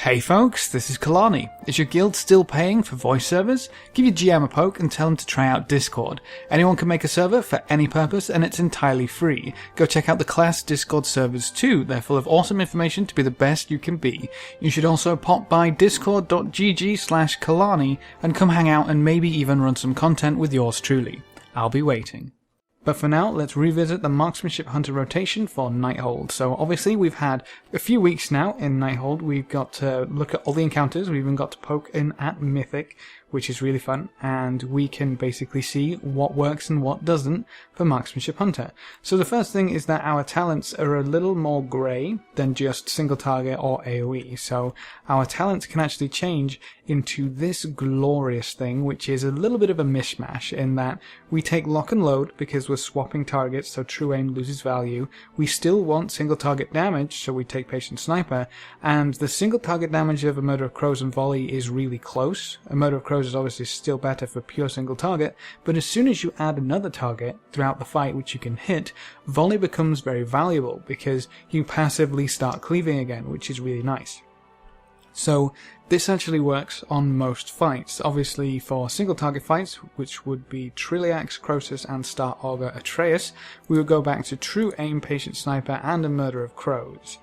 Hey folks, this is Kalani. Is your guild still paying for voice servers? Give your GM a poke and tell him to try out Discord. Anyone can make a server for any purpose and it's entirely free. Go check out the class Discord servers too, they're full of awesome information to be the best you can be. You should also pop by discord.gg/Kalani and come hang out and maybe even run some content with yours truly. I'll be waiting. But for now, let's revisit the Marksmanship Hunter rotation for Nighthold. So obviously we've had a few weeks now in Nighthold. We've got to look at all the encounters. We've even got to poke in at Mythic, which is really fun. And we can basically see what works and what doesn't for Marksmanship Hunter. So the first thing is that our talents are a little more grey than just single target or AoE. So our talents can actually change into this glorious thing, which is a little bit of a mishmash in that we take lock and load because we're swapping targets, so true aim loses value. We still want single target damage, so we take patient sniper, and the single target damage of a Murder of Crows and volley is really close. A Murder of Crows is obviously still better for pure single target, but as soon as you add another target throughout the fight which you can hit, volley becomes very valuable because you passively start cleaving again, which is really nice. So this actually works on most fights. Obviously for single target fights, which would be Trilliax, Croesus and Star Augur Atreus, we would go back to true aim, patient sniper and a Murder of Crows.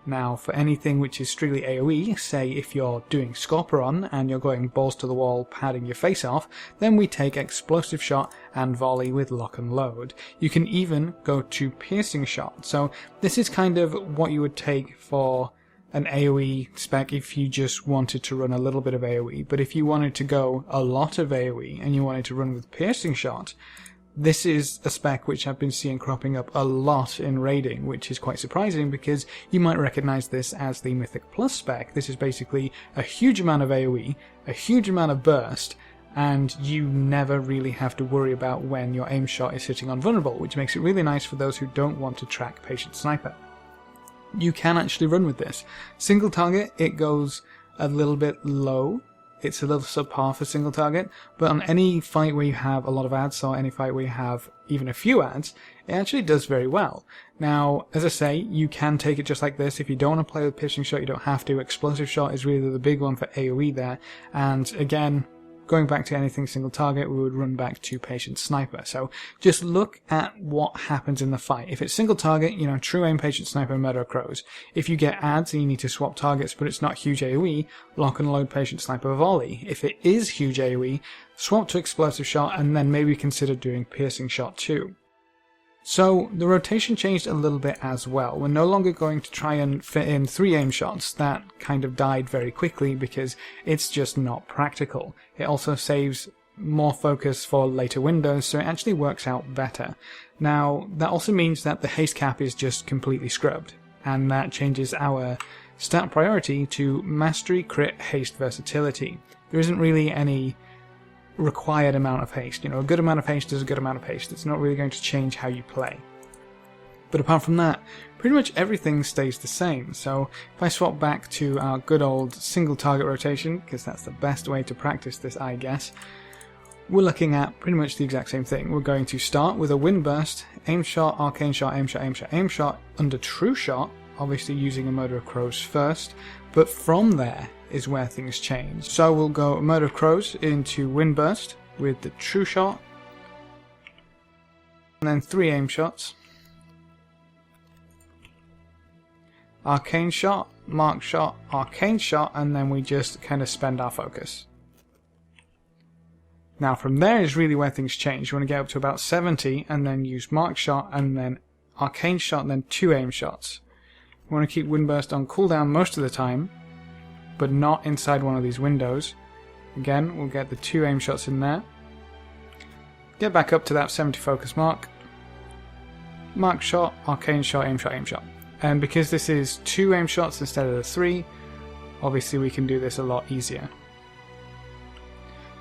Now for anything which is strictly AoE, say if you're doing Scorpion and you're going balls to the wall padding your face off, then we take explosive shot and volley with lock and load. You can even go to piercing shot. So this is kind of what you would take for an AoE spec if you just wanted to run a little bit of AoE, but if you wanted to go a lot of AoE and you wanted to run with piercing shot, this is a spec which I've been seeing cropping up a lot in raiding, which is quite surprising because you might recognize this as the Mythic Plus spec. This is basically a huge amount of AoE, a huge amount of burst, and you never really have to worry about when your aim shot is hitting on vulnerable, which makes it really nice for those who don't want to track patient sniper. You can actually run with this. Single target, it goes a little bit low. It's a little subpar for single target, but on any fight where you have a lot of ads, or any fight where you have even a few ads, it actually does very well. Now, as I say, you can take it just like this. If you don't want to play with piercing shot, you don't have to. Explosive shot is really the big one for AoE there, and again, going back to anything single target, we would run back to patient sniper. So just look at what happens in the fight. If it's single target, you know, true aim, patient sniper, Murder of Crows. If you get ads and you need to swap targets, but it's not huge AoE, lock and load patient sniper volley. If it is huge AoE, swap to explosive shot and then maybe consider doing piercing shot too. So the rotation changed a little bit as well. We're no longer going to try and fit in 3 aim shots. That kind of died very quickly because it's just not practical. It also saves more focus for later windows, so it actually works out better. Now that also means that the haste cap is just completely scrubbed, and that changes our stat priority to mastery, crit, haste, versatility. There isn't really any required amount of haste. You know, a good amount of haste is a good amount of haste. It's not really going to change how you play. But apart from that, pretty much everything stays the same. So if I swap back to our good old single target rotation, because that's the best way to practice this, I guess, we're looking at pretty much the exact same thing. We're going to start with a wind burst, aim shot, arcane shot, aim shot, aim shot, aim shot, under true shot, obviously using a Murder of Crows first, but from there is where things change. So we'll go Murder of Crows into wind burst with the true shot, and then 3 aim shots, arcane shot, mark shot, arcane shot, and then we just kind of spend our focus. Now from there is really where things change. You want to get up to about 70 and then use mark shot and then arcane shot and then 2 aim shots. We want to keep wind burst on cooldown most of the time, but not inside one of these windows. Again, we'll get the 2 aim shots in there. Get back up to that 70 focus mark. Mark shot, arcane shot, aim shot, aim shot. And because this is 2 aim shots instead of the 3, obviously we can do this a lot easier.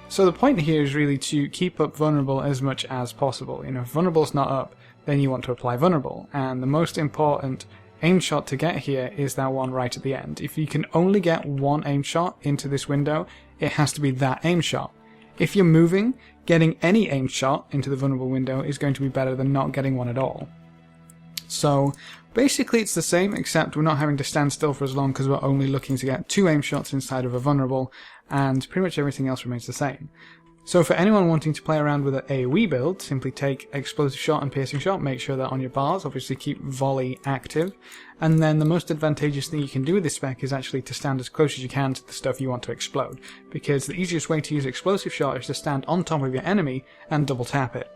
So the point here is really to keep up vulnerable as much as possible. You know, if vulnerable's not up, then you want to apply vulnerable. And the most important aim shot to get here is that one right at the end. If you can only get 1 aim shot into this window, it has to be that aim shot. If you're moving, getting any aim shot into the vulnerable window is going to be better than not getting one at all. So Basically it's the same, except we're not having to stand still for as long because we're only looking to get 2 aim shots inside of a vulnerable, and pretty much everything else remains the same. So for anyone wanting to play around with an AoE build, simply take Explosive Shot and Piercing Shot, make sure they're on your bars, obviously keep Volley active, and then the most advantageous thing you can do with this spec is actually to stand as close as you can to the stuff you want to explode, because the easiest way to use Explosive Shot is to stand on top of your enemy and double tap it.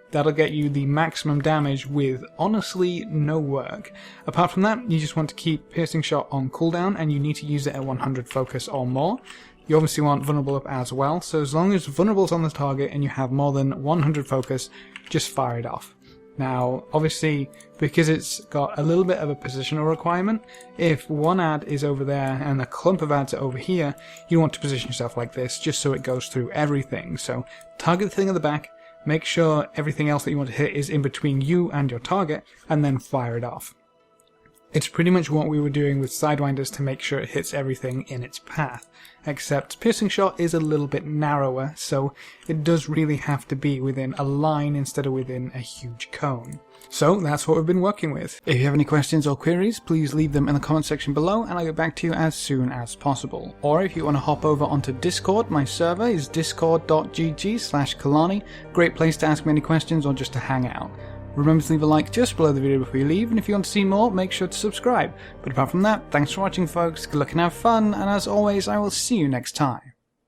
That'll get you the maximum damage with, honestly, no work. Apart from that, you just want to keep Piercing Shot on cooldown, and you need to use it at 100 focus or more. You obviously want Vulnerable up as well, so as long as Vulnerable's on the target and you have more than 100 focus, just fire it off. Now, obviously, because it's got a little bit of a positional requirement, if one ad is over there and a clump of ads are over here, you want to position yourself like this, just so it goes through everything. So, target the thing at the back, make sure everything else that you want to hit is in between you and your target, and then fire it off. It's pretty much what we were doing with Sidewinders to make sure it hits everything in its path, except Piercing Shot is a little bit narrower, so it does really have to be within a line instead of within a huge cone. So that's what we've been working with. If you have any questions or queries, please leave them in the comment section below and I'll get back to you as soon as possible. Or if you want to hop over onto Discord, my server is discord.gg/Kalani. Great place to ask me any questions or just to hang out. Remember to leave a like just below the video before you leave, and if you want to see more, make sure to subscribe. But apart from that, thanks for watching folks, good luck and have fun, and as always, I will see you next time.